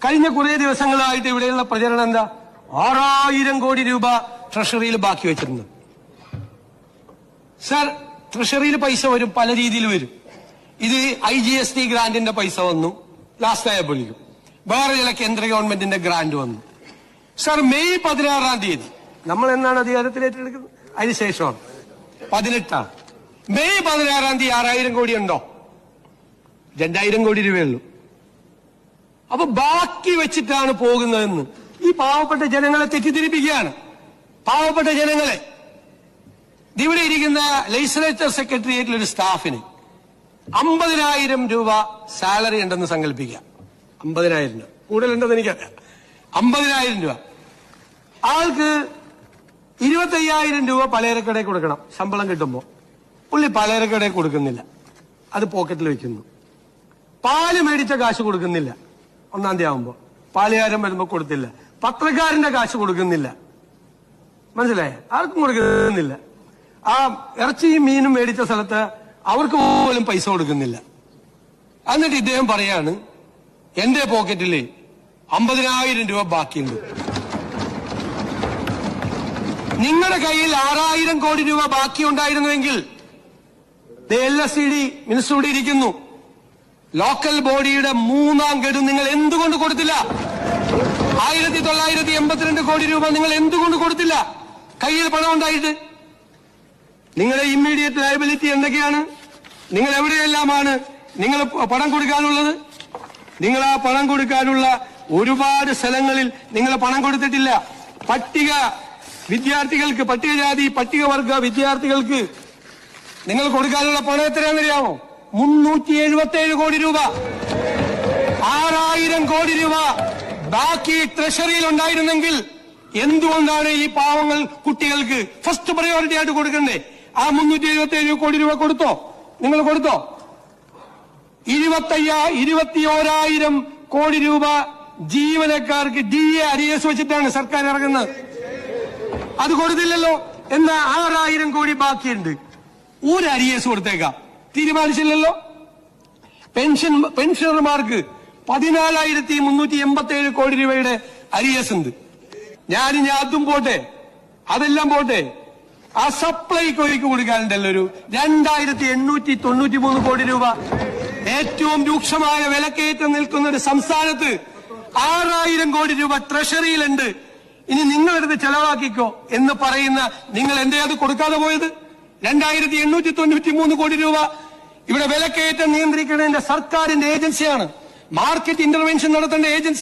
കഴിഞ്ഞ കുറെ ദിവസങ്ങളായിട്ട് ഇവിടെയുള്ള പ്രചരണം എന്താ? 6000 കോടി രൂപ ട്രഷറിയിൽ ബാക്കി വെച്ചിരുന്നു. സർ, ട്രഷറിയിൽ പൈസ വരും, പല രീതിയിൽ വരും. ഇത് IGST ഗ്രാന്റിന്റെ പൈസ വന്നു, ലാസ്റ്റ് ആയപ്പോഴേക്കും വേറെ ചില കേന്ദ്ര ഗവൺമെന്റിന്റെ ഗ്രാന്റ് വന്നു. സർ, മെയ് 16-ാം തീയതി നമ്മൾ എന്നാണ് അധികാരത്തിൽ ഏറ്റെടുക്കുന്നത്? അതിനുശേഷമാണ് 18-ാണ്. മെയ് 16-ാം തീയതി 6000 കോടി ഉണ്ടോ? 2000 കോടി രൂപയുള്ളൂ. അപ്പൊ ബാക്കി വെച്ചിട്ടാണ് പോകുന്നതെന്ന് ഈ പാവപ്പെട്ട ജനങ്ങളെ തെറ്റിദ്ധരിപ്പിക്കുകയാണ്. പാവപ്പെട്ട ജനങ്ങളെ ഇവിടെ ഇരിക്കുന്ന ലെജിസ്ലേച്ചർ സെക്രട്ടേറിയറ്റിൽ ഒരു സ്റ്റാഫിന് 50,000 രൂപ സാലറി ഉണ്ടെന്ന് സങ്കല്പിക്കുക. 50,000 രൂപ കൂടുതലുണ്ടെന്ന് എനിക്കറിയാം. 50,000 രൂപ ആൾക്ക് 25,000 രൂപ പലചരക്കടയിൽ കൊടുക്കണം ശമ്പളം കിട്ടുമ്പോ. പുള്ളി പലചരക്കടയിൽ കൊടുക്കുന്നില്ല, അത് പോക്കറ്റിൽ വെക്കുന്നു. പാല് മേടിച്ച കാശ് കൊടുക്കുന്നില്ല, 1-ാം തീയതി ആവുമ്പോ പാലുകാരൻ വരുമ്പോ കൊടുത്തില്ല. പത്രക്കാരന്റെ കാശ് കൊടുക്കുന്നില്ല, മനസ്സിലായേ? ആർക്കും കൊടുക്കുന്നില്ല. ആ ഇറച്ചിയും മീനും മേടിച്ച സ്ഥലത്ത് അവർക്ക് പോലും പൈസ കൊടുക്കുന്നില്ല. എന്നിട്ട് ഇദ്ദേഹം പറയാണ് എന്റെ പോക്കറ്റില് 50,000 രൂപ ബാക്കിയുണ്ട്. നിങ്ങളുടെ കയ്യിൽ 6,000 കോടി രൂപ ബാക്കി ഉണ്ടായിരുന്നുവെങ്കിൽ LSCD മിനിസ്റ്റർ ഇവിടെ ഇരിക്കുന്നു, ലോക്കൽ ബോഡിയുടെ 3-ാം ഗഡു നിങ്ങൾ എന്തുകൊണ്ട് കൊടുത്തില്ല? 1982 കോടി രൂപ നിങ്ങൾ എന്തുകൊണ്ട് കൊടുത്തില്ല? കയ്യിൽ പണം ഉണ്ടായിട്ട്. നിങ്ങളുടെ ഇമ്മീഡിയറ്റ് ലയബിലിറ്റി എന്തൊക്കെയാണ്? നിങ്ങൾ എവിടെയെല്ലാമാണ് നിങ്ങൾ പണം കൊടുക്കാനുള്ളത്? നിങ്ങൾ ആ പണം കൊടുക്കാനുള്ള ഒരുപാട് സ്ഥലങ്ങളിൽ നിങ്ങൾ പണം കൊടുത്തിട്ടില്ല. പട്ടിക വിദ്യാർത്ഥികൾക്ക്, പട്ടികജാതി പട്ടികവർഗ വിദ്യാർത്ഥികൾക്ക് നിങ്ങൾ കൊടുക്കാനുള്ള പണം എത്രയാണെന്നറിയാമോ? 377 കോടി രൂപ. 6,000 കോടി രൂപ ബാക്കി ട്രഷറിയിൽ ഉണ്ടായിരുന്നെങ്കിൽ എന്തുകൊണ്ടാണ് ഈ പാവങ്ങൾ കുട്ടികൾക്ക് ഫസ്റ്റ് പ്രയോറിറ്റി ആയിട്ട് കൊടുക്കണ്ടേ? ആ 377 കോടി രൂപ കൊടുത്തോ? നിങ്ങൾ കൊടുത്തോ? 21,000 കോടി രൂപ ജീവനക്കാർക്ക് DA അരിയസ് വെച്ചിട്ടാണ് സർക്കാർ ഇറങ്ങുന്നത്. അത് കൊടുത്തില്ലല്ലോ. എന്നാ 6,000 കോടി ബാക്കിയുണ്ട്, ഒരു അരിയസ് കൊടുത്തേക്കാം. തീരുമാനിച്ചില്ലല്ലോ. പെൻഷനർമാർക്ക് 14,387 കോടി രൂപയുടെ അരിയസ് ഉണ്ട്. ഞാൻ അതും പോട്ടെ, അതെല്ലാം പോട്ടെ, ആ സപ്ലൈകോയ്ക്ക് കൊടുക്കാനുണ്ടല്ലോ ഒരു 2,893 കോടി രൂപ. ഏറ്റവും രൂക്ഷമായ വിലക്കയറ്റം നിൽക്കുന്ന ഒരു സംസ്ഥാനത്ത് 6,000 കോടി രൂപ ട്രഷറിയിലുണ്ട്. ഇനി നിങ്ങളെടുത്ത് ചെലവാക്കിക്കോ എന്ന് പറയുന്ന നിങ്ങൾ എന്തേ അത് കൊടുക്കാതെ പോയത്? 2,893 കോടി രൂപ ഇവിടെ വിലക്കയറ്റം നിയന്ത്രിക്കേണ്ടതിന്റെ സർക്കാരിന്റെ ഏജൻസിയാണ്, മാർക്കറ്റ് ഇന്റർവെൻഷൻ നടത്തേണ്ട ഏജൻസി.